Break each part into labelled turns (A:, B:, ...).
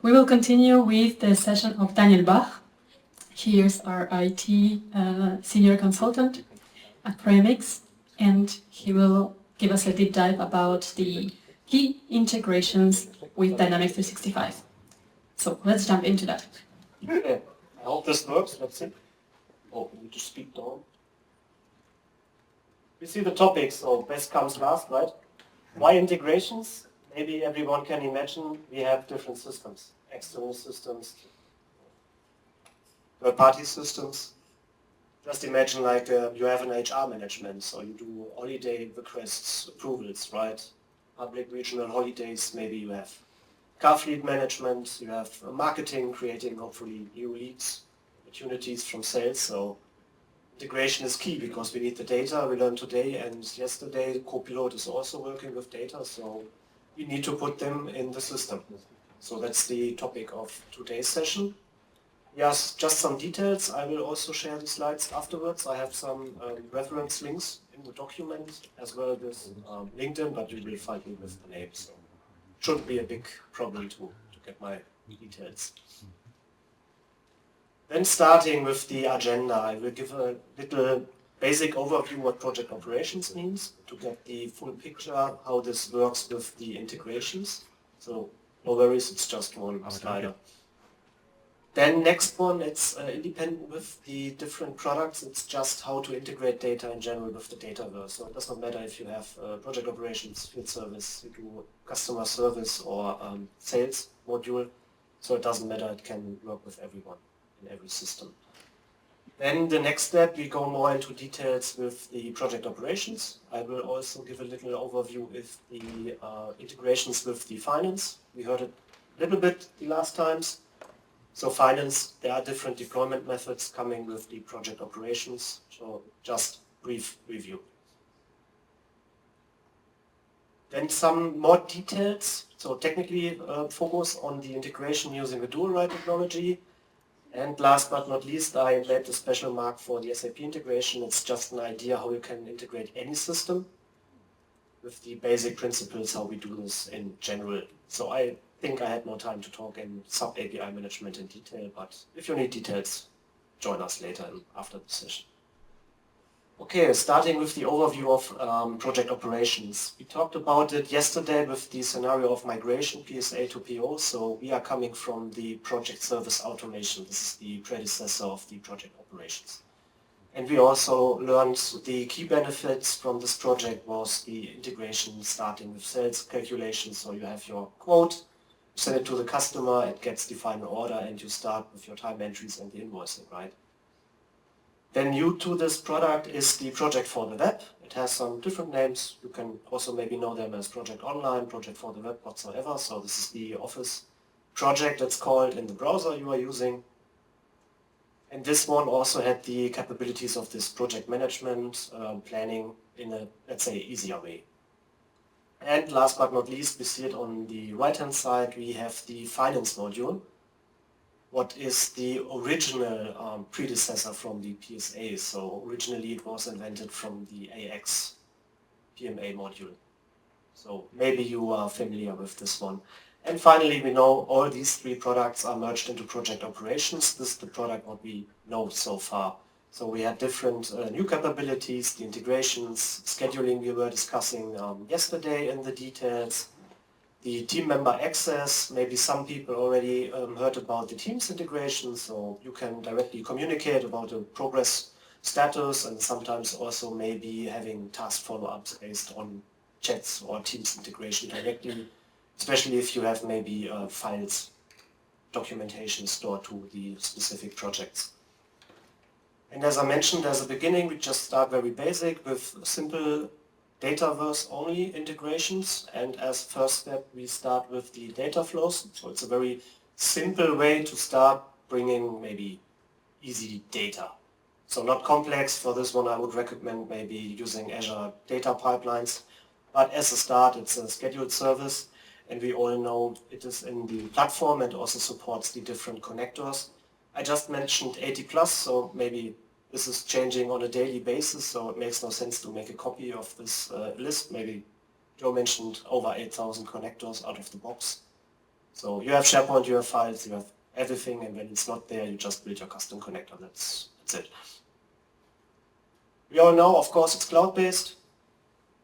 A: We will continue with the session of Daniel Bach. He is our IT senior consultant at proMX, and he will give us a deep dive about the key integrations with Dynamics 365. So let's jump into that.
B: Okay. I hope this works. Let's see. Oh, we need to speak down. We see the topic, so best comes last, right? Why integrations? Maybe everyone can imagine we have different systems. External systems, third-party systems. Just imagine like you have an HR management, so you do holiday requests, approvals, right? Public regional holidays, maybe you have car fleet management, you have marketing, creating hopefully new leads, opportunities from sales. So integration is key because we need the data. We learned today and yesterday Copilot is also working with data, so we need to put them in the system. So that's the topic of today's session. Yes, just some details. I will also share the slides afterwards. I have some reference links in the document as well as LinkedIn, but you will find me with the name. So it shouldn't be a big problem to get my details. Then starting with the agenda, I will give a little basic overview what project operations means to get the full picture how this works with the integrations. So no worries, it's just one slider. Then next one, it's independent with the different products. It's just how to integrate data in general with the Dataverse. So it does not matter if you have project operations, field service, you do customer service or sales module. So it doesn't matter, it can work with everyone in every system. Then the next step, we go more into details with the project operations. I will also give a little overview with the integrations with the finance. We heard it a little bit the last times. So finance, there are different deployment methods coming with the project operations. So just brief review. Then some more details. So technically focus on the integration using the dual write technology. And last but not least, I made a special mark for the SAP integration. It's just an idea how you can integrate any system with the basic principles how we do this in general. So I think I had no time to talk in sub-API management in detail, but if you need details, join us later after the session. Okay, starting with the overview of project operations. We talked about it yesterday with the scenario of migration, PSA to PO. So we are coming from the project service automation. This is the predecessor of the project operations. And we also learned the key benefits from this project was the integration starting with sales calculations. So you have your quote, send it to the customer, it gets the final order, and you start with your time entries and the invoicing, right? Then new to this product is the project for the web. It has some different names. You can also maybe know them as project online, project for the web, whatsoever. So this is the Office project that's called in the browser you are using. And this one also had the capabilities of this project management, planning in a, let's say, easier way. And last but not least, we see it on the right-hand side, we have the finance module. What is the original predecessor from the PSA? So originally it was invented from the AX PMA module. So maybe you are familiar with this one. And finally, we know all these three products are merged into project operations. This is the product what we know so far. So we had different new capabilities, the integrations, scheduling we were discussing yesterday in the details. The team member access, maybe some people already heard about the Teams integration, so you can directly communicate about the progress status and sometimes also maybe having task follow-ups based on chats or Teams integration directly, especially if you have maybe files, documentation stored to the specific projects. And as I mentioned as a beginning, we just start very basic with simple Dataverse only integrations, and as first step we start with the data flows. So it's a very simple way to start bringing maybe easy data. So not complex. For this one I would recommend maybe using Azure data pipelines, but as a start it's a scheduled service, and we all know it is in the platform and also supports the different connectors. I just mentioned 80 plus, so maybe this is changing on a daily basis, so it makes no sense to make a copy of this list. Maybe Joe mentioned over 8,000 connectors out of the box. So you have SharePoint, you have files, you have everything, and when it's not there, you just build your custom connector. That's it. We all know, of course, it's cloud-based,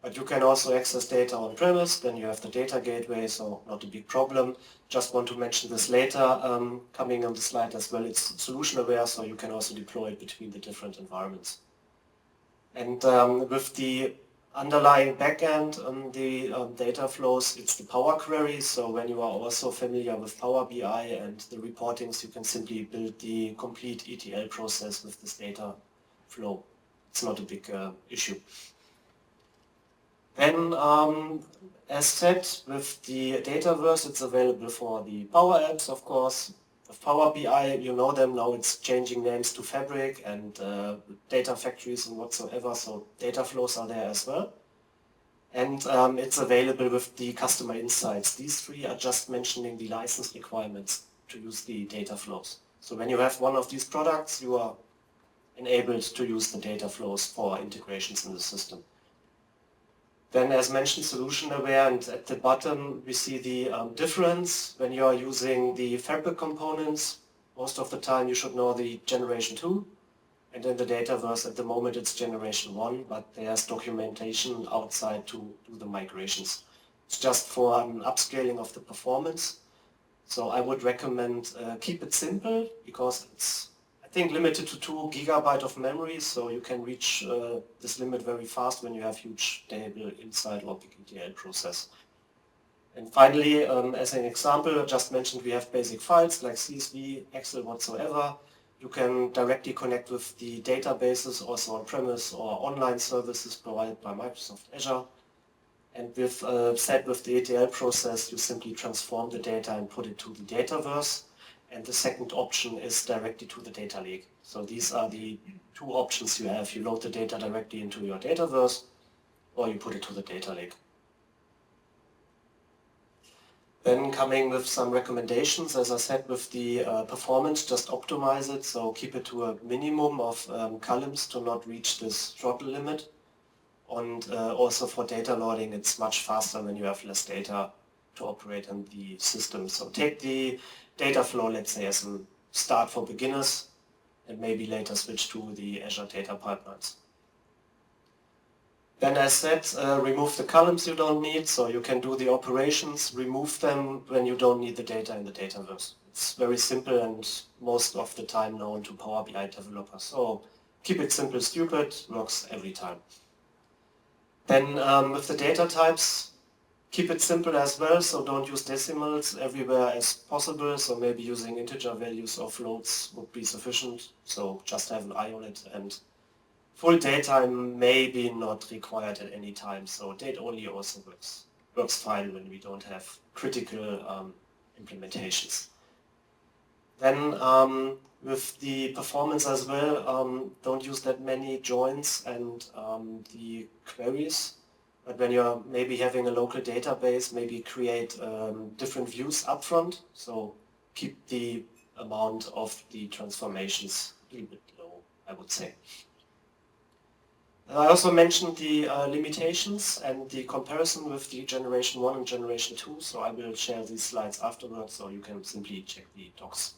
B: but you can also access data on-premise. Then you have the data gateway, so not a big problem. Just want to mention this later, coming on the slide as well. It's solution-aware, so you can also deploy it between the different environments. And with the underlying backend on the data flows, it's the Power Query. So when you are also familiar with Power BI and the reportings, you can simply build the complete ETL process with this data flow. It's not a big issue. Then, as said, with the Dataverse, it's available for the Power Apps, of course. With Power BI, you know them now, it's changing names to Fabric and data factories and whatsoever, so data flows are there as well. And it's available with the customer insights. These three are just mentioning the license requirements to use the data flows. So when you have one of these products, you are enabled to use the data flows for integrations in the system. Then, as mentioned, solution aware, and at the bottom we see the difference when you are using the Fabric components. Most of the time you should know the generation 2, and in the Dataverse at the moment it's generation 1, but there's documentation outside to do the migrations. It's just for an upscaling of the performance. So I would recommend keep it simple, because it's, I think, limited to 2 GB of memory, so you can reach this limit very fast when you have huge table inside or big ETL process. And finally, as an example, I just mentioned we have basic files like CSV, Excel, whatsoever. You can directly connect with the databases, also on-premise or online services provided by Microsoft Azure. And with set with the ETL process, you simply transform the data and put it to the Dataverse. And the second option is directly to the data lake. So these are the 2 options you have. You load the data directly into your Dataverse, or you put it to the data lake. Then coming with some recommendations, as I said, with the performance, just optimize it. So keep it to a minimum of columns to not reach this throttle limit. And also for data loading, it's much faster when you have less data to operate in the system. So take the data flow, let's say, as a start for beginners, and maybe later switch to the Azure data pipelines. Then, as said, remove the columns you don't need, so you can do the operations, remove them when you don't need the data in the Dataverse. It's very simple and most of the time known to Power BI developers. So keep it simple, stupid, works every time. Then with the data types, keep it simple as well, so don't use decimals everywhere as possible, so maybe using integer values or floats would be sufficient, so just have an eye on it. And full data may be not required at any time, so date only also works fine when we don't have critical implementations. Then with the performance as well, don't use that many joins and the queries. But when you're maybe having a local database, maybe create different views upfront. So keep the amount of the transformations a little bit low, I would say. I also mentioned the limitations and the comparison with the generation 1 and generation 2. So I will share these slides afterwards, so you can simply check the docs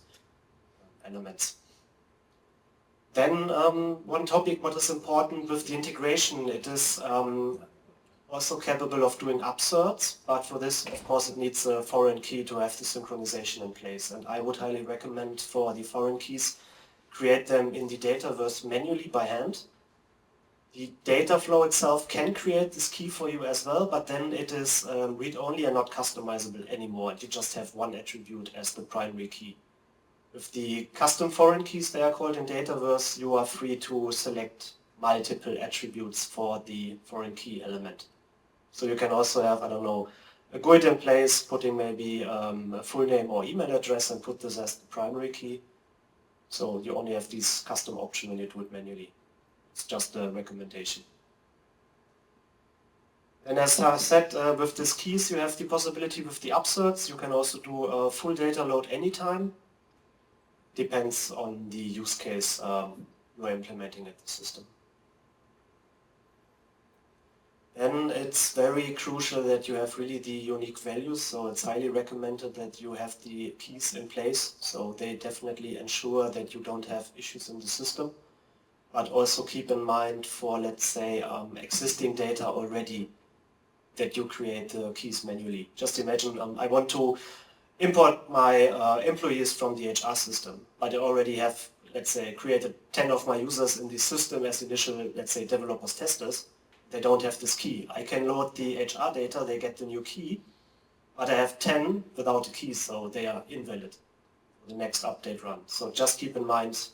B: elements. Then one topic what is important with the integration, it is also capable of doing upserts, but for this, of course, it needs a foreign key to have the synchronization in place. And I would highly recommend for the foreign keys, create them in the Dataverse manually by hand. The data flow itself can create this key for you as well, but then it is read-only and not customizable anymore. You just have one attribute as the primary key. With the custom foreign keys, they are called in Dataverse, you are free to select multiple attributes for the foreign key element. So you can also have, I don't know, a GUID in place, putting maybe a full name or email address and put this as the primary key. So you only have these custom options when you do it manually. It's just a recommendation. And as I said, with these keys you have the possibility with the upserts. You can also do a full data load anytime. Depends on the use case you are implementing at the system. then it's very crucial that you have really the unique values, so it's highly recommended that you have the keys in place, so they definitely ensure that you don't have issues in the system. But also keep in mind for, let's say, existing data already, that you create the keys manually. Just imagine I want to import my employees from the HR system, but I already have, let's say, created 10 of my users in the system as initial, let's say, developers, testers. They don't have this key. I can load the HR data, they get the new key, but I have 10 without the keys, so they are invalid for the next update run. So just keep in mind,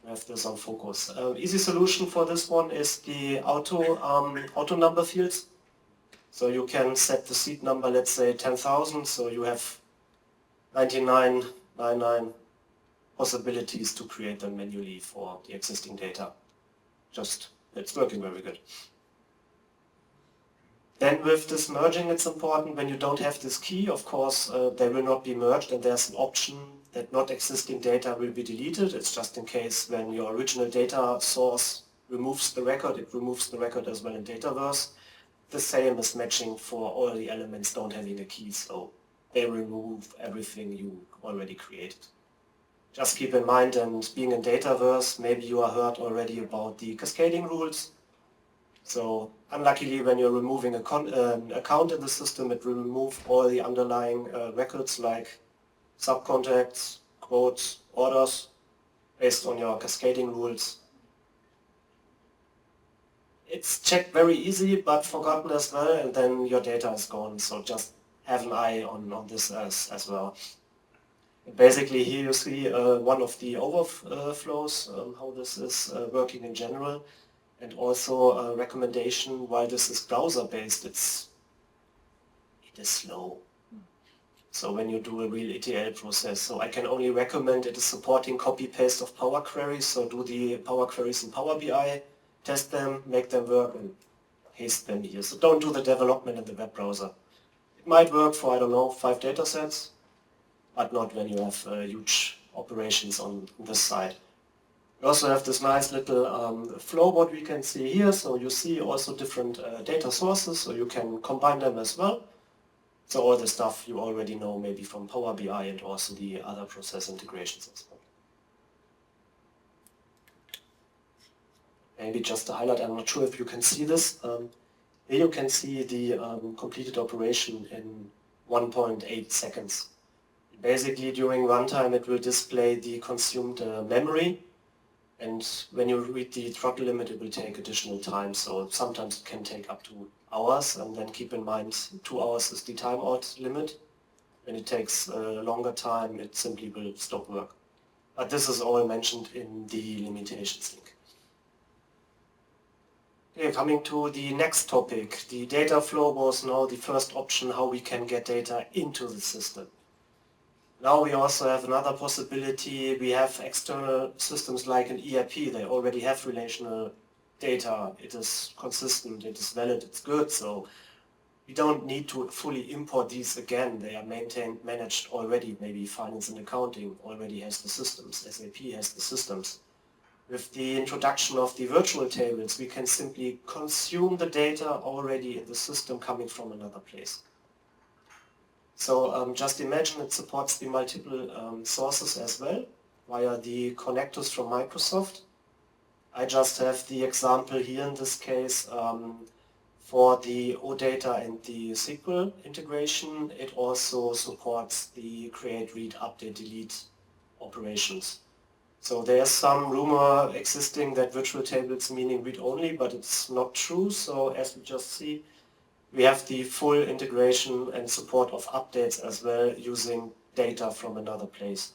B: have this on focus. Easy solution for this one is the auto number fields. So you can set the seat number, let's say 10,000, so you have 9999 possibilities to create them manually for the existing data. Just, it's working very good. Then with this merging, it's important when you don't have this key, of course, they will not be merged, and there's an option that not existing data will be deleted. It's just in case when your original data source removes the record, it removes the record as well in Dataverse. The same is matching for all the elements don't having a key, so they remove everything you already created. Just keep in mind, and being in Dataverse, maybe you are heard already about the cascading rules. So unluckily, when you're removing an account in the system, it will remove all the underlying records like subcontracts, quotes, orders, based on your cascading rules. It's checked very easy, but forgotten as well, and then your data is gone. So just have an eye on this as well. Basically, here you see one of the overflows, how this is working in general. And also a recommendation, while this is browser-based, it is slow. So when you do a real ETL process, so I can only recommend it is supporting copy-paste of Power Queries, so do the Power Queries in Power BI, test them, make them work, and paste them here. So don't do the development in the web browser. It might work for, I don't know, 5 data sets, but not when you have huge operations on this side. We also have this nice little flow what we can see here, so you see also different data sources, so you can combine them as well. So all the stuff you already know maybe from Power BI and also the other process integrations as well. Maybe just a highlight, I'm not sure if you can see this. Here you can see the completed operation in 1.8 seconds. Basically during runtime it will display the consumed memory. And when you read the throttle limit, it will take additional time. So sometimes it can take up to hours. And then keep in mind, 2 hours is the timeout limit. When it takes a longer time, it simply will stop work. But this is all mentioned in the limitations link. Okay, coming to the next topic. The data flow was now the first option, how we can get data into the system. Now we also have another possibility. We have external systems like an ERP. They already have relational data. It is consistent, it is valid, it's good. So we don't need to fully import these again. They are managed already. Maybe finance and accounting already has the systems. SAP has the systems. With the introduction of the virtual tables, we can simply consume the data already in the system coming from another place. So just imagine it supports the multiple sources as well via the connectors from Microsoft. I just have the example here in this case for the OData and the SQL integration. It also supports the create, read, update, delete operations. So there's some rumor existing that virtual tables meaning read only, but it's not true. So as we just see, we have the full integration and support of updates as well using data from another place.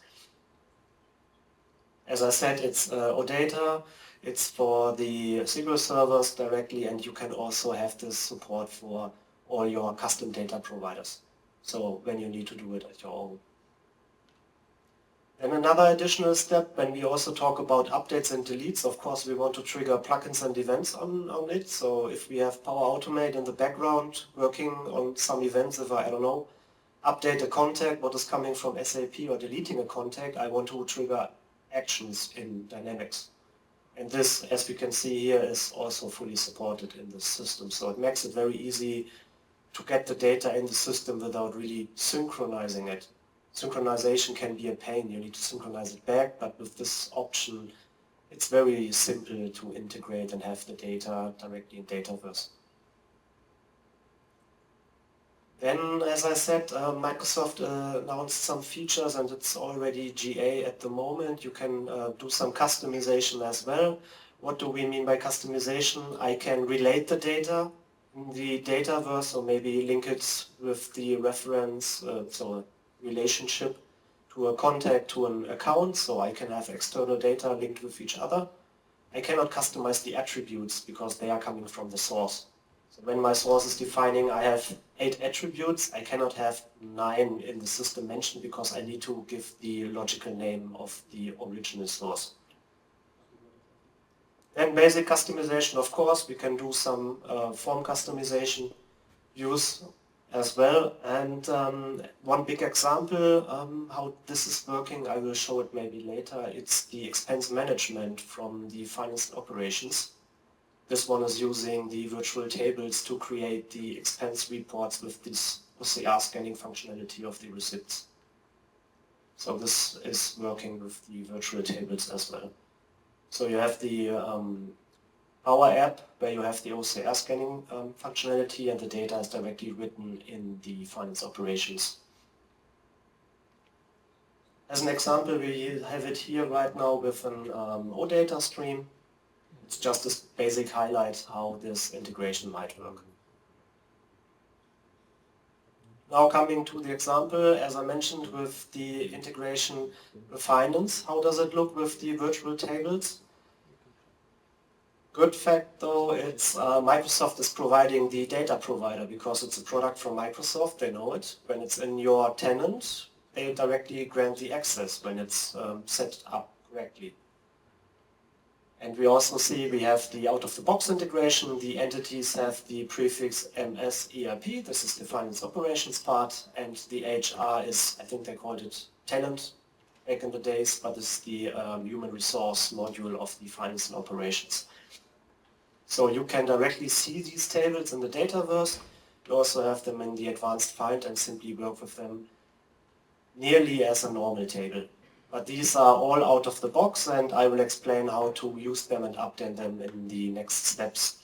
B: As I said, it's OData, it's for the SQL servers directly, and you can also have this support for all your custom data providers. So when you need to do it at your own. Then another additional step, when we also talk about updates and deletes, of course we want to trigger plugins and events on it. So if we have Power Automate in the background working on some events, if I don't know, update a contact, what is coming from SAP, or deleting a contact, I want to trigger actions in Dynamics. And this, as we can see here, is also fully supported in the system. So it makes it very easy to get the data in the system without really synchronizing it. Synchronization can be a pain. You need to synchronize it back, but with this option, it's very simple to integrate and have the data directly in Dataverse. Then, as I said, Microsoft announced some features and it's already GA at the moment. You can do some customization as well. What do we mean by customization? I can relate the data in the Dataverse or maybe link it with the reference, so a relationship to a contact, to an account, so I can have external data linked with each other. I cannot customize the attributes because they are coming from the source. So when my source is defining I have 8 attributes, I cannot have 9 in the system mentioned because I need to give the logical name of the original source. Then basic customization, of course, we can do some form customization views as well. And one big example how this is working, I will show it maybe later, it's the expense management from the finance operations. This one is using the virtual tables to create the expense reports with this OCR scanning functionality of the receipts. So this is working with the virtual tables as well. So you have the Power App where you have the OCR scanning functionality and the data is directly written in the finance operations. As an example, we have it here right now with an OData stream. It's just a basic highlight how this integration might work. Now coming to the example, as I mentioned, with the integration with finance, how does it look with the virtual tables? Good fact though, it's Microsoft is providing the data provider because it's a product from Microsoft, they know it. When it's in your tenant, they directly grant the access when it's set up correctly. And we also see we have the out-of-the-box integration. The entities have the prefix MS ERP. This is the finance operations part. And the HR is, I think they called it tenant back in the days, but it's the human resource module of the finance and operations. So you can directly see these tables in the Dataverse. You also have them in the advanced find and simply work with them nearly as a normal table. But these are all out of the box and I will explain how to use them and update them in the next steps.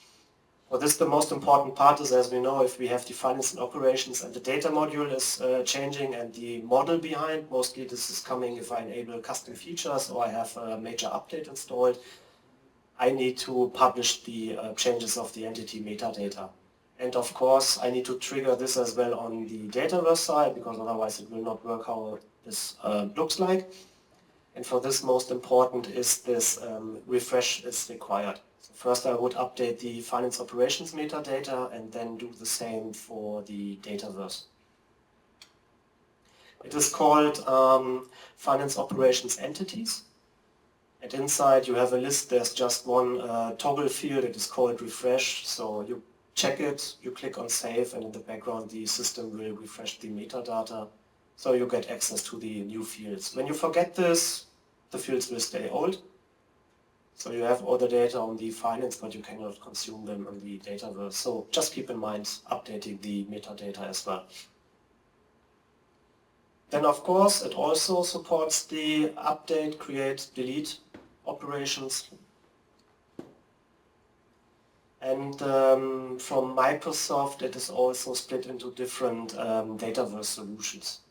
B: For this, the most important part is, as we know, if we have the finance and operations and the data module is changing and the model behind, mostly this is coming if I enable custom features or I have a major update installed, I need to publish the changes of the entity metadata. And of course, I need to trigger this as well on the Dataverse side because otherwise it will not work how this looks like. And for this, most important is this refresh is required. So first I would update the finance operations metadata and then do the same for the Dataverse. It is called finance operations entities. And inside you have a list, there's just one toggle field, it is called refresh. So you check it, you click on save and in the background the system will refresh the metadata. So you get access to the new fields. When you forget this, the fields will stay old. So you have all the data on the finance, but you cannot consume them on the Dataverse. So just keep in mind updating the metadata as well. Then of course it also supports the update, create, delete operations. And from Microsoft it is also split into different Dataverse solutions.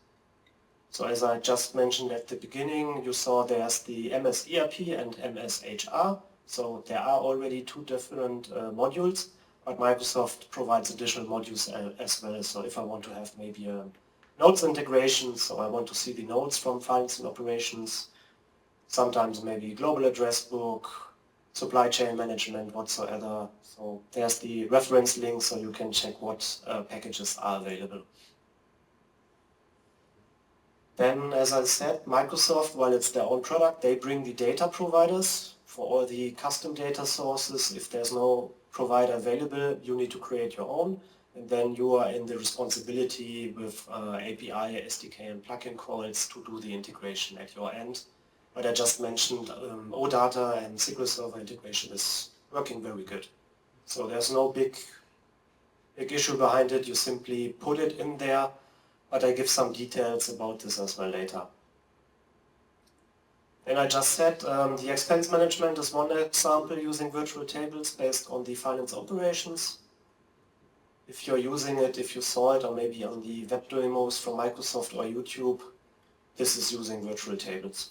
B: So as I just mentioned at the beginning, you saw there's the MS ERP and MS HR. So there are already 2 different modules, but Microsoft provides additional modules as well. So if I want to have maybe a notes integration, so I want to see the notes from finance and operations, sometimes maybe global address book, supply chain management, whatsoever. So there's the reference link so you can check what packages are available. Then, as I said, Microsoft, while it's their own product, they bring the data providers for all the custom data sources. If there's no provider available, you need to create your own. And then you are in the responsibility with API, SDK and plugin calls to do the integration at your end. but I just mentioned OData and SQL Server integration is working very good. So there's no big issue behind it, you simply put it in there, but I give some details about this as well later. And I just said the expense management is one example using virtual tables based on the finance operations. If you're using it, if you saw it, or maybe on the web demos from Microsoft or YouTube, this is using virtual tables.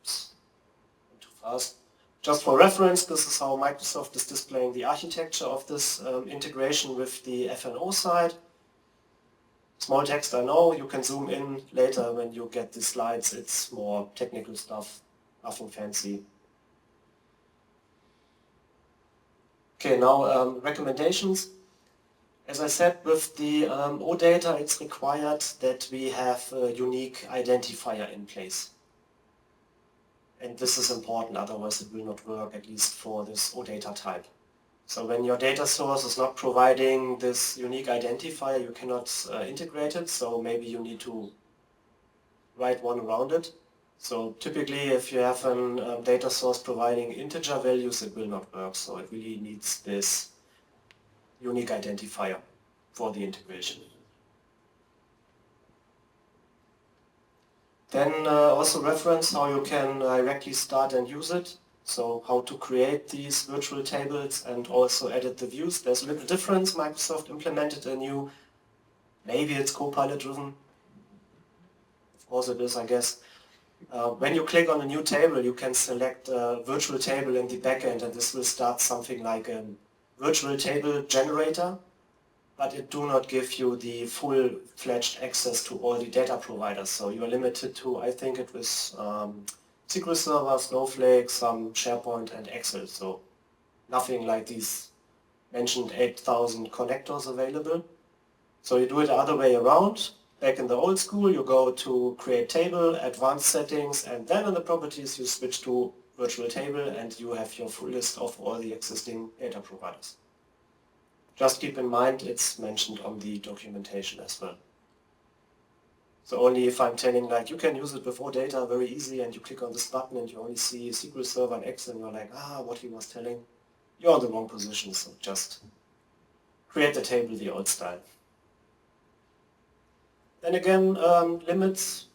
B: Oops. Too fast. Just for reference, this is how Microsoft is displaying the architecture of this integration with the FNO side. Small text, I know, you can zoom in later when you get the slides, it's more technical stuff, nothing fancy. Okay, now recommendations. As I said, with the OData, it's required that we have a unique identifier in place. And this is important, otherwise it will not work, at least for this OData type. So when your data source is not providing this unique identifier, you cannot integrate it, so maybe you need to write one around it. So typically if you have a data source providing integer values, it will not work, so it really needs this unique identifier for the integration. Then also reference how you can directly start and use it. So how to create these virtual tables and also edit the views. There's a little difference. Microsoft implemented a new, maybe it's Copilot driven. Of course it is, I guess. When you click on a new table, you can select a virtual table in the backend, and this will start something like a virtual table generator, but it do not give you the full-fledged access to all the data providers. So you are limited to, I think it was SQL Server, Snowflake, some SharePoint and Excel. So nothing like these mentioned 8,000 connectors available. So you do it the other way around. Back in the old school, you go to create table, advanced settings, and then in the properties you switch to virtual table and you have your full list of all the existing data providers. Just keep in mind it's mentioned on the documentation as well. So only if I'm telling like you can use it with OData very easy and you click on this button and you only see SQL Server and Excel and you're like, what he was telling, you're in the wrong position, so just create the table the old style. Then again, limits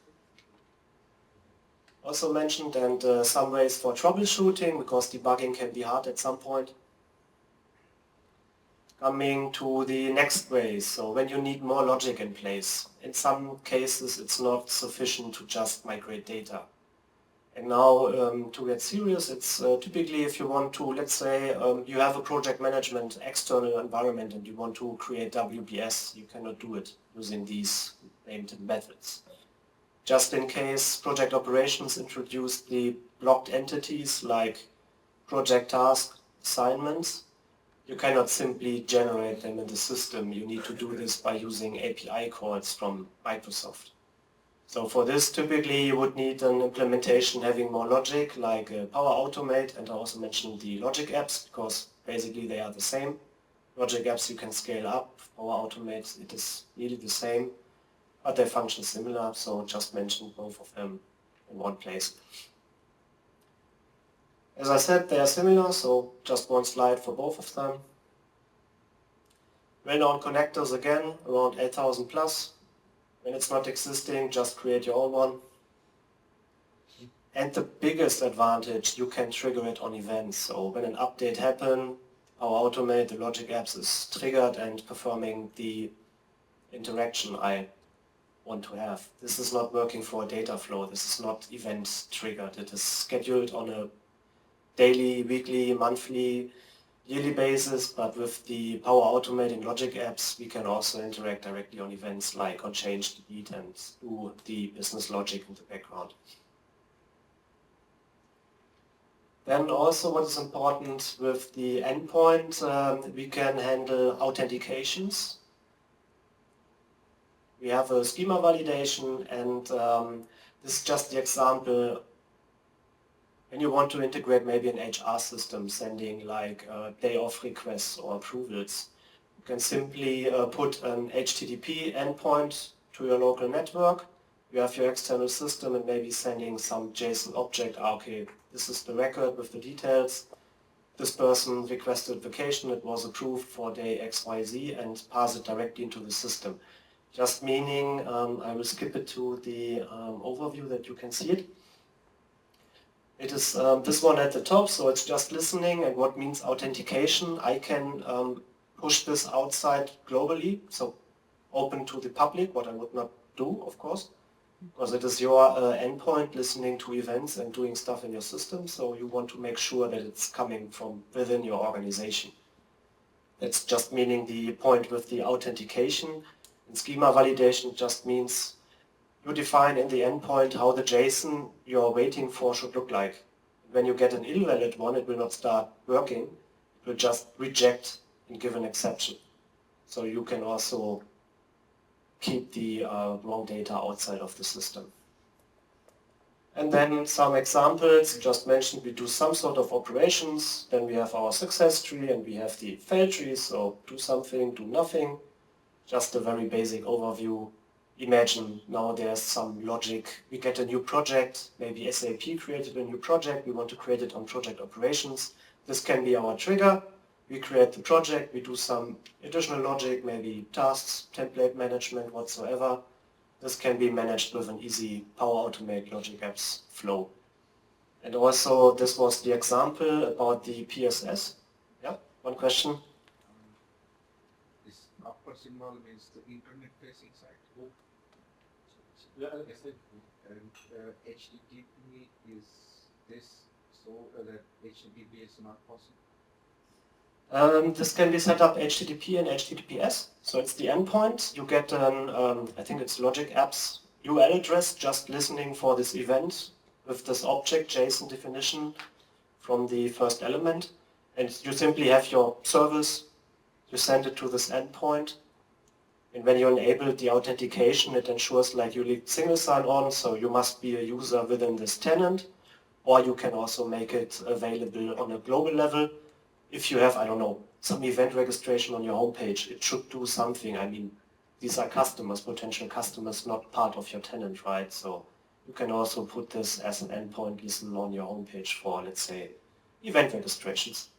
B: also mentioned, and some ways for troubleshooting, because debugging can be hard at some point. Coming to the next way, so when you need more logic in place. In some cases it's not sufficient to just migrate data. And now to get serious, it's typically if you want to, let's say you have a project management external environment and you want to create WBS, you cannot do it using these named methods. Just in case project operations introduced the blocked entities like project task assignments, you cannot simply generate them in the system. You need to do this by using API calls from Microsoft. So for this, typically you would need an implementation having more logic, like Power Automate, and I also mentioned the logic apps, because basically they are the same. Logic apps you can scale up, Power Automate, it is nearly the same, but they function similar, so just mention both of them in one place. As I said, they are similar, so just one slide for both of them. Well-known connectors again, around 8,000 plus. When it's not existing, just create your own one. And the biggest advantage, you can trigger it on events. So when an update happens, Power Automate, the logic apps is triggered and performing the interaction I want to have. This is not working for a data flow. This is not event triggered. It is scheduled on a daily, weekly, monthly, yearly basis, but with the Power Automate and logic apps, we can also interact directly on events like on change, delete, and do the business logic in the background. Then also what is important with the endpoint, we can handle authentications. We have a schema validation, and this is just the example. When you want to integrate maybe an HR system sending like day off requests or approvals, you can simply put an HTTP endpoint to your local network. You have your external system and maybe sending some JSON object. Okay, this is the record with the details. This person requested vacation, it was approved for day XYZ, and pass it directly into the system. Just meaning, I will skip it to the overview that you can see it. It is this one at the top, so it's just listening, and what means authentication. I can push this outside globally, so open to the public, what I would not do, of course, because it is your endpoint listening to events and doing stuff in your system, so you want to make sure that it's coming from within your organization. That's just meaning the point with the authentication. And schema validation just means you define in the endpoint how the JSON you're waiting for should look like. When you get an invalid one, it will not start working. It will just reject and give an exception. So you can also keep the wrong data outside of the system. And then some examples, just mentioned we do some sort of operations, then we have our success tree and we have the fail tree, so do something, do nothing. Just a very basic overview. Imagine now there's some logic, we get a new project, maybe SAP created a new project, we want to create it on project operations. This can be our trigger. We create the project, we do some additional logic, maybe tasks, template management, whatsoever. This can be managed with an easy Power Automate Logic Apps flow. And also, this was the example about the PSS. Yeah, one question?
C: This upper symbol means the internet facing site.
B: Yeah.
C: And HTTP is this, so that HTTP is not possible.
B: This can be set up HTTP and HTTPS. So it's the endpoint. You get an, I think it's Logic Apps URL address, just listening for this event with this object JSON definition from the first element. And you simply have your service, you send it to this endpoint. And when you enable the authentication, it ensures like you leave single sign-on, so you must be a user within this tenant. Or you can also make it available on a global level. If you have, I don't know, some event registration on your homepage, it should do something. I mean, these are customers, potential customers, not part of your tenant, right? So you can also put this as an endpoint listen on your homepage for, let's say, event registrations.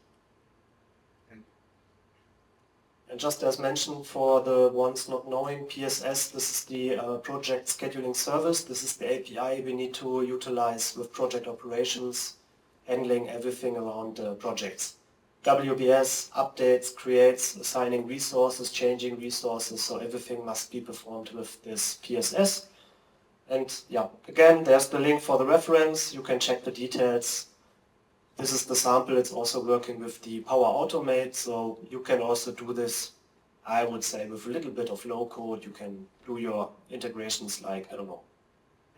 B: And just as mentioned, for the ones not knowing, PSS, this is the project scheduling service. This is the API we need to utilize with project operations, handling everything around projects. WBS updates, creates, assigning resources, changing resources, so everything must be performed with this PSS. And yeah, again, there's the link for the reference. You can check the details. This is the sample. It's also working with the Power Automate, so you can also do this, I would say, with a little bit of low code. You can do your integrations like, I don't know,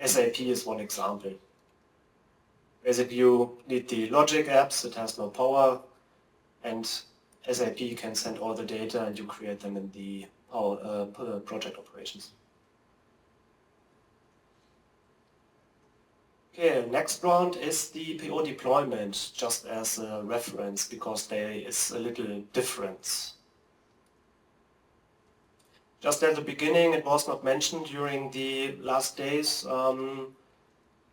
B: SAP is one example. Basically, you need the logic apps. It has no power. And SAP can send all the data and you create them in the project operations. Okay, next round is the PO deployment, just as a reference, because there is a little difference. Just at the beginning, it was not mentioned during the last days.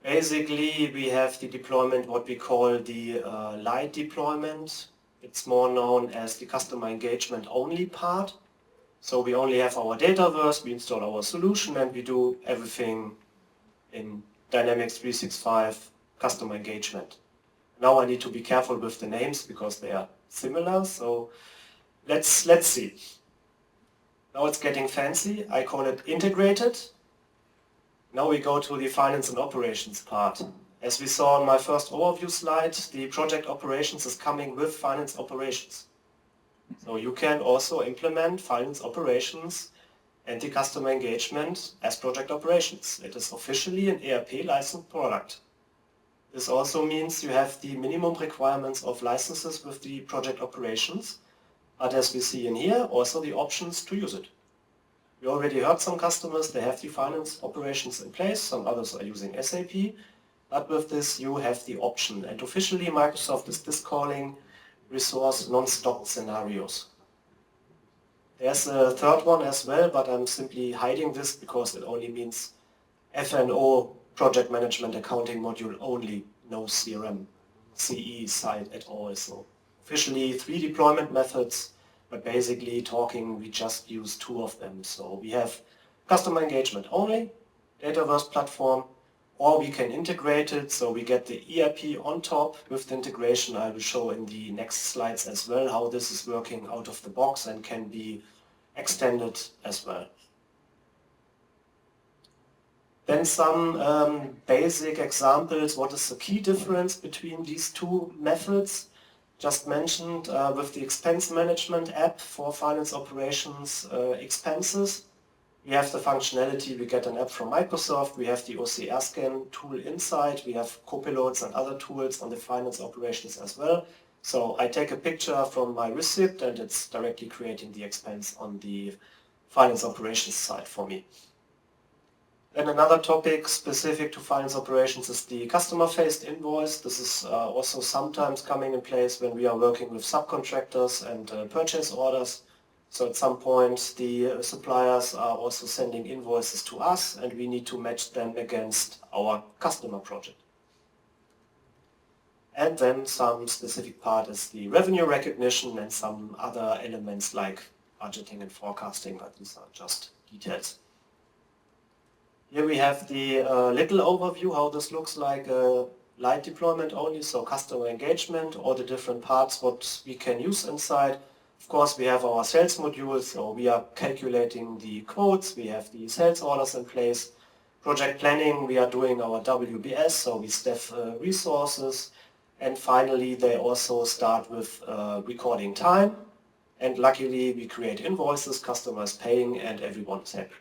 B: Basically, we have the deployment, what we call the light deployment. It's more known as the customer engagement only part. So we only have our Dataverse, we install our solution, and we do everything in Dynamics 365 customer engagement. Now I need to be careful with the names because they are similar. So let's see. Now it's getting fancy. I call it integrated. Now we go to the finance and operations part. As we saw on my first overview slide, the project operations is coming with finance operations. So you can also implement finance operations and the customer engagement as project operations. It is officially an ERP licensed product. This also means you have the minimum requirements of licenses with the project operations, but as we see in here, also the options to use it. We already heard some customers, they have the finance operations in place, some others are using SAP. But with this, you have the option. And officially, Microsoft is calling resource non-stop scenarios. There's a third one as well, but I'm simply hiding this because it only means F&O project management accounting module only, no CRM, CE side at all. So officially 3 deployment methods, but basically talking, we just use 2 of them. So we have customer engagement only, Dataverse platform, or we can integrate it, so we get the ERP on top with the integration. I will show in the next slides as well how this is working out of the box and can be extended as well. Then some basic examples. What is the key difference between these 2 methods? Just mentioned with the expense management app for finance operations expenses. We have the functionality, we get an app from Microsoft, we have the OCR scan tool inside, we have Copilots and other tools on the finance operations as well. So I take a picture from my receipt and it's directly creating the expense on the finance operations side for me. Then another topic specific to finance operations is the customer-faced invoice. This is also sometimes coming in place when we are working with subcontractors and purchase orders. So at some point the suppliers are also sending invoices to us and we need to match them against our customer project. And then some specific part is the revenue recognition and some other elements like budgeting and forecasting, but these are just details. Here we have the little overview how this looks like light deployment only, so customer engagement, all the different parts what we can use inside. Of course, we have our sales module, so we are calculating the quotes, we have the sales orders in place. Project planning, we are doing our WBS, so we staff resources. And finally, they also start with recording time. And luckily, we create invoices, customers paying, and everyone is happy.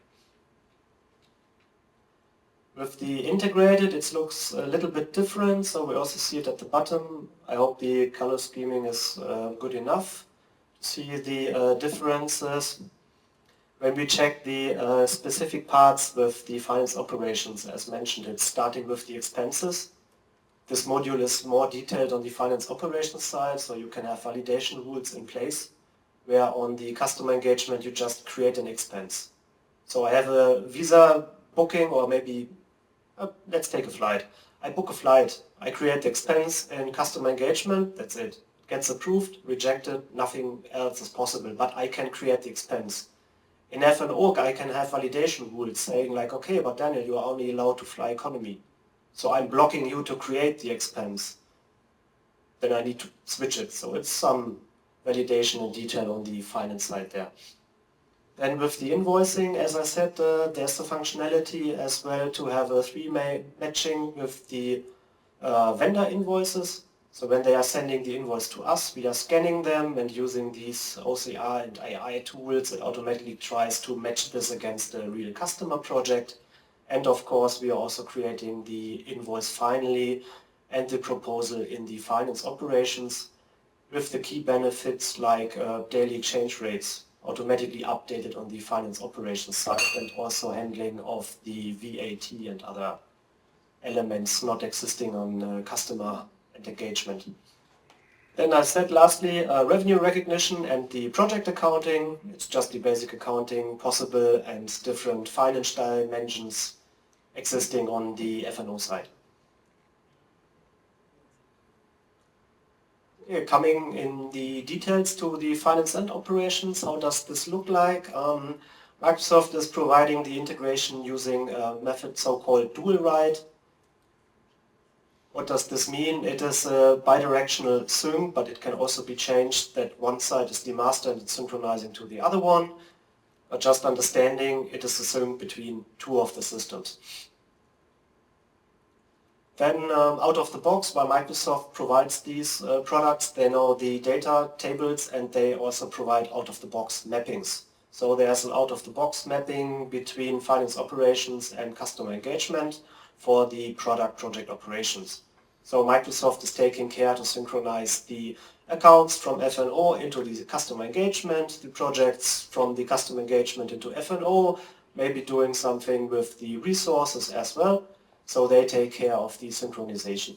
B: With the integrated, it looks a little bit different, so we also see it at the bottom. I hope the color scheming is good enough. See the differences. When we check the specific parts with the finance operations, as mentioned, it's starting with the expenses. This module is more detailed on the finance operations side, so you can have validation rules in place, where on the customer engagement you just create an expense. So I have a visa booking, or maybe, let's take a flight. I book a flight, I create the expense in customer engagement, that's it. Gets approved, rejected, nothing else is possible, but I can create the expense. In F&O, I can have validation rules saying like, okay, but Daniel, you are only allowed to fly economy. So I'm blocking you to create the expense. Then I need to switch it. So it's some validation in detail on the finance side there. Then with the invoicing, as I said, there's the functionality as well to have a 3-way matching with the vendor invoices. So when they are sending the invoice to us, we are scanning them and using these OCR and AI tools, it automatically tries to match this against the real customer project. And of course, we are also creating the invoice finally and the proposal in the finance operations with the key benefits like daily exchange rates automatically updated on the finance operations side and also handling of the VAT and other elements not existing on customer and engagement. Then I said lastly, revenue recognition and the project accounting. It's just the basic accounting possible and different finance dimensions existing on the F&O side. Coming in the details to the finance and operations, how does this look like? Microsoft is providing the integration using a method so-called dual write. What does this mean? It is a bidirectional sync, but it can also be changed that one side is the master and it's synchronizing to the other one. But just understanding it is a sync between 2 of the systems. Then out of the box, while Microsoft provides these products, they know the data tables and they also provide out of the box mappings. So there's an out of the box mapping between finance operations and customer engagement for the project operations. So Microsoft is taking care to synchronize the accounts from F&O into the customer engagement, the projects from the customer engagement into F&O, maybe doing something with the resources as well. So they take care of the synchronization.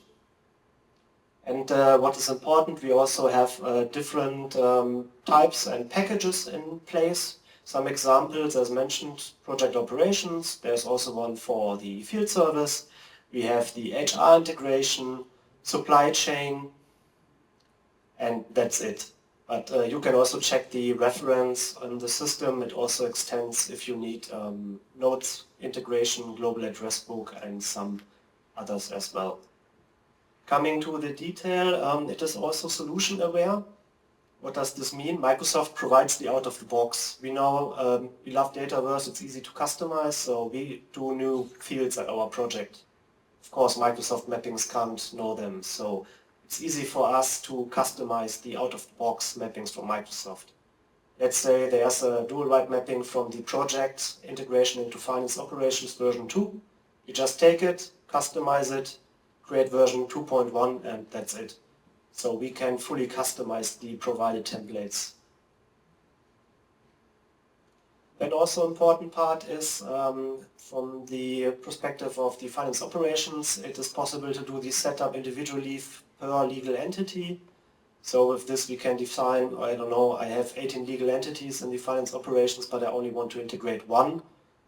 B: And what is important, we also have different types and packages in place. Some examples, as mentioned, project operations. There's also one for the field service. We have the HR integration, supply chain, and that's it. But you can also check the reference on the system. It also extends if you need notes integration, global address book, and some others as well. Coming to the detail, it is also solution aware. What does this mean? Microsoft provides the out-of-the-box. We know we love Dataverse, it's easy to customize, so we do new fields at our project. Of course, Microsoft mappings can't know them, so it's easy for us to customize the out-of-the-box mappings from Microsoft. Let's say there's a dual-write mapping from the project integration into finance operations version 2. You just take it, customize it, create version 2.1, and that's it. So we can fully customize the provided templates. And also important part is from the perspective of the finance operations, it is possible to do the setup individually per legal entity. So with this we can define, I don't know, I have 18 legal entities in the finance operations, but I only want to integrate one,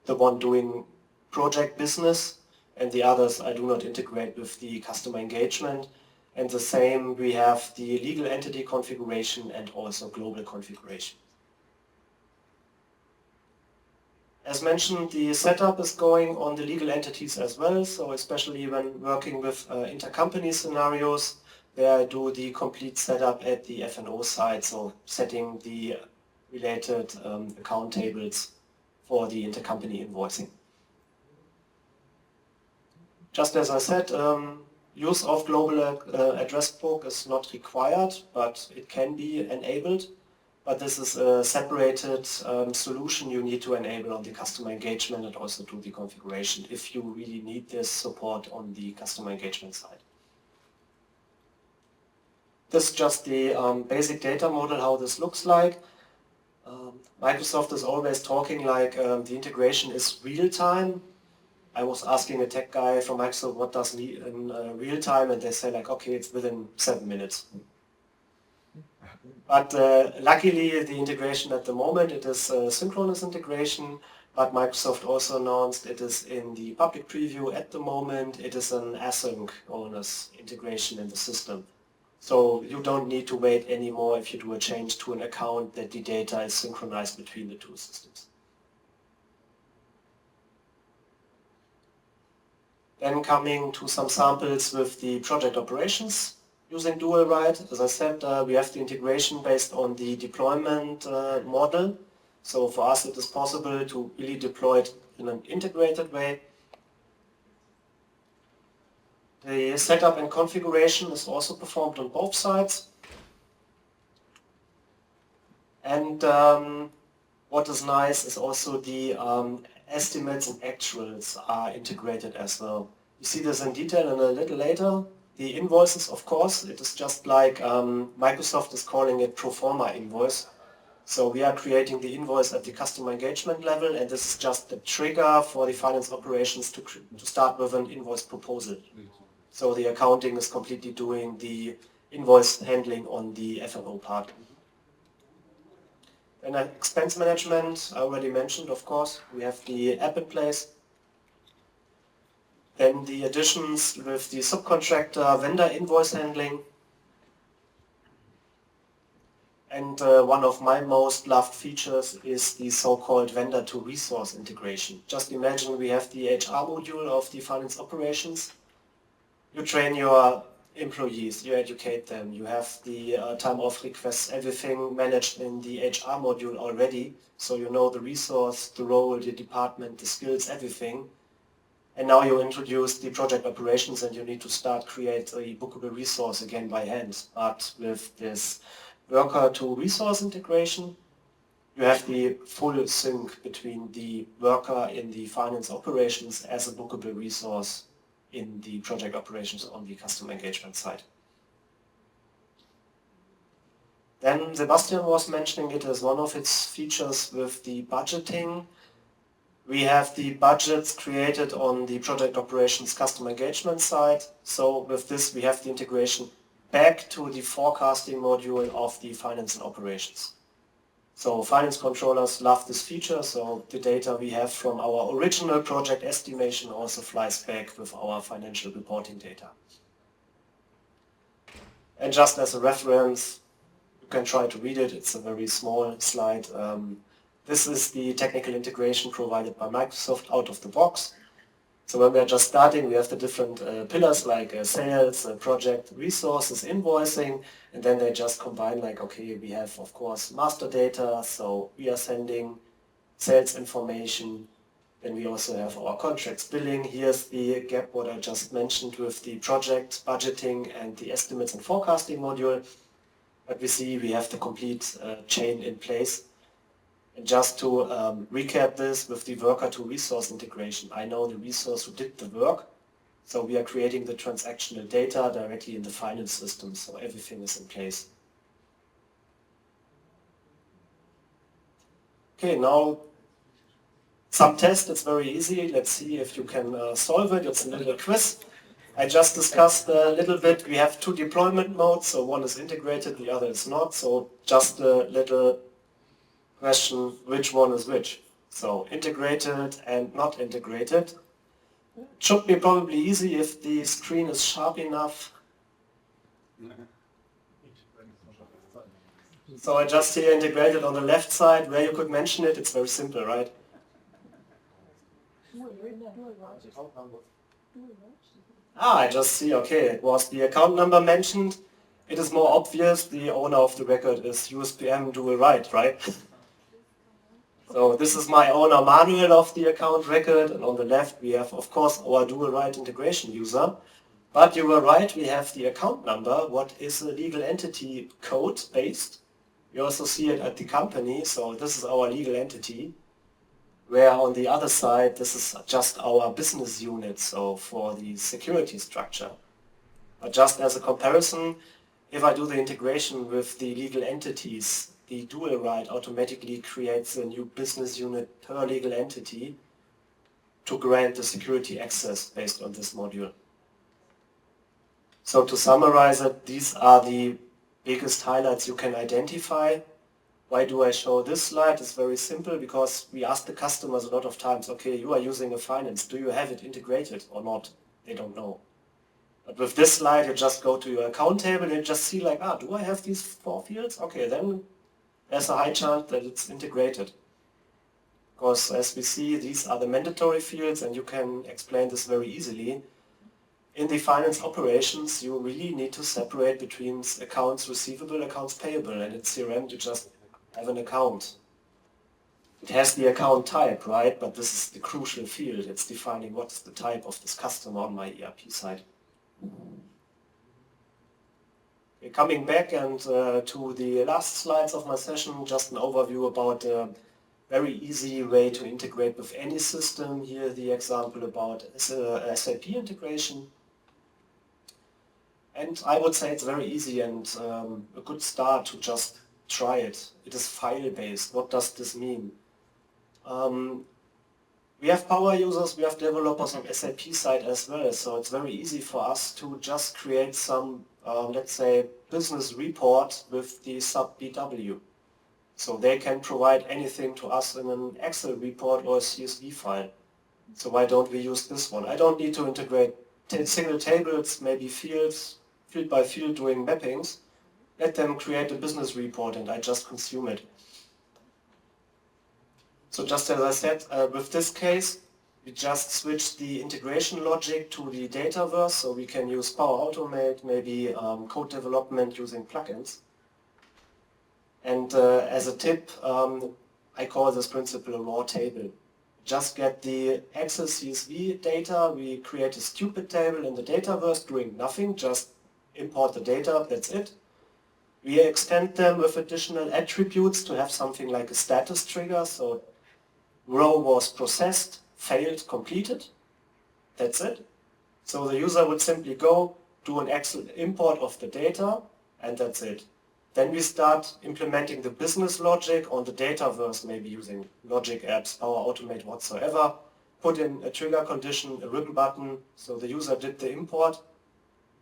B: the one doing project business, and the others I do not integrate with the customer engagement. And the same, we have the legal entity configuration and also global configuration. As mentioned, the setup is going on the legal entities as well, so especially when working with intercompany scenarios, where I do the complete setup at the F&O side, so setting the related account tables for the intercompany invoicing. Just as I said, use of global address book is not required, but it can be enabled. But this is a separated solution you need to enable on the customer engagement and also do the configuration if you really need this support on the customer engagement side. This is just the basic data model, how this looks like. Microsoft is always talking like the integration is real-time. I was asking a tech guy from Microsoft what does mean in real time, and they say like, okay, it's within 7 minutes. But luckily the integration at the moment, it is synchronous integration, but Microsoft also announced it is in the public preview at the moment. It is an asynchronous integration in the system. So you don't need to wait anymore if you do a change to an account that the data is synchronized between the two systems. Then coming to some samples with the project operations using dual write. As I said, we have the integration based on the deployment model. So for us it is possible to really deploy it in an integrated way. The setup and configuration is also performed on both sides. And what is nice is also the estimates and actuals are integrated as well. You see this in detail and a little later. The invoices, of course, it is just like Microsoft is calling it pro forma invoice. So we are creating the invoice at the customer engagement level, and this is just the trigger for the finance operations to start with an invoice proposal. So the accounting is completely doing the invoice handling on the F&O part. And expense management, I already mentioned, of course. We have the app in place. Then the additions with the subcontractor vendor invoice handling. And one of my most loved features is the so-called vendor to resource integration. Just imagine we have the HR module of the finance operations. You train your employees, you educate them, you have the time off requests, everything managed in the HR module already, so you know the resource, the role, the department, the skills, everything. And now you introduce the project operations and you need to start create a bookable resource again by hand. But with this worker to resource integration, you have the full sync between the worker in the finance operations as a bookable resource in the project operations on the customer engagement side. Then Sebastian was mentioning it as one of its features with the budgeting. We have the budgets created on the project operations customer engagement side. So with this we have the integration back to the forecasting module of the finance and operations. So finance controllers love this feature, so the data we have from our original project estimation also flies back with our financial reporting data. And just as a reference, you can try to read it, it's a very small slide. This is the technical integration provided by Microsoft out of the box. So when we are just starting, we have the different pillars like sales, project, resources, invoicing, and then they just combine like, okay, we have of course master data, so we are sending sales information, then we also have our contracts billing. Here's the gap what I just mentioned with the project budgeting and the estimates and forecasting module. But we see we have the complete chain in place. And just to recap this with the worker to resource integration, I know the resource who did the work, so we are creating the transactional data directly in the finance system, so everything is in place. Okay, now some test, it's very easy. Let's see if you can solve it. It's a little quiz. I just discussed a little bit, we have two deployment modes, so one is integrated, the other is not, so just a little question, which one is which? So integrated and not integrated. It should be probably easy if the screen is sharp enough. So I just here integrated on the left side where you could mention it. It's very simple, right? I just see, okay, it was the account number mentioned. It is more obvious the owner of the record is USPM dual right, right? So this is my owner manual of the account record, and on the left we have of course our dual right integration user. But you were right, we have the account number, what is a legal entity code based. We also see it at the company, so this is our legal entity. Where on the other side, this is just our business unit, so for the security structure. But just as a comparison, if I do the integration with the legal entities, the dual right automatically creates a new business unit per legal entity to grant the security access based on this module. So to summarize it, these are the biggest highlights you can identify. Why do I show this slide? It's very simple because we ask the customers a lot of times, okay, you are using a finance, do you have it integrated or not? They don't know. But with this slide, you just go to your account table and you just see like, do I have these 4 fields? Okay, then there's a high chance that it's integrated. Because as we see, these are the mandatory fields and you can explain this very easily. In the finance operations, you really need to separate between accounts receivable, accounts payable, and in CRM you just have an account. It has the account type, right? But this is the crucial field. It's defining what's the type of this customer on my ERP side. Coming back and to the last slides of my session, just an overview about a very easy way to integrate with any system. Here the example about SAP integration. And I would say it's very easy and a good start to just try it. It is file-based. What does this mean? We have power users, we have developers on SAP side as well, so it's very easy for us to just create some, let's say, business report with the sub BW. So they can provide anything to us in an Excel report or a CSV file. So why don't we use this one? I don't need to integrate single tables, maybe fields, field by field doing mappings. Let them create a business report and I just consume it. So just as I said, with this case, we just switch the integration logic to the Dataverse, so we can use Power Automate, maybe code development using plugins. And as a tip, I call this principle a raw table. Just get the Excel CSV data, we create a stupid table in the Dataverse doing nothing, just import the data, that's it. We extend them with additional attributes to have something like a status trigger, so row was processed, failed, completed. That's it. So the user would simply go, do an Excel import of the data, and that's it. Then we start implementing the business logic on the Dataverse, maybe using logic apps, Power Automate, whatsoever. Put in a trigger condition, a ribbon button, so the user did the import,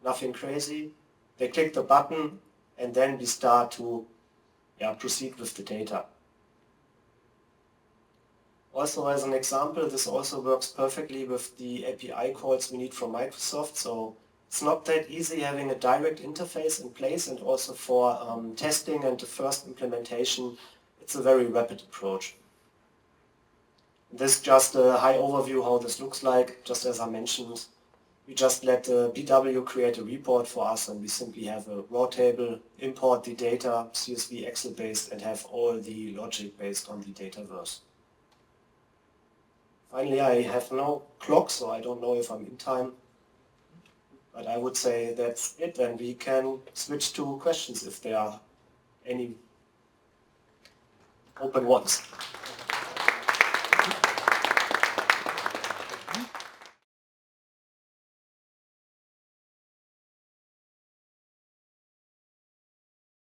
B: nothing crazy. They click the button, and then we start to proceed with the data. Also, as an example, this also works perfectly with the API calls we need from Microsoft. So it's not that easy having a direct interface in place, and also for testing and the first implementation, it's a very rapid approach. This is just a high overview how this looks like. Just as I mentioned, we just let the BW create a report for us, and we simply have a raw table, import the data, CSV Excel based, and have all the logic based on the Dataverse. Finally, I have no clock, so I don't know if I'm in time. But I would say that's it, and we can switch to questions if there are any open ones.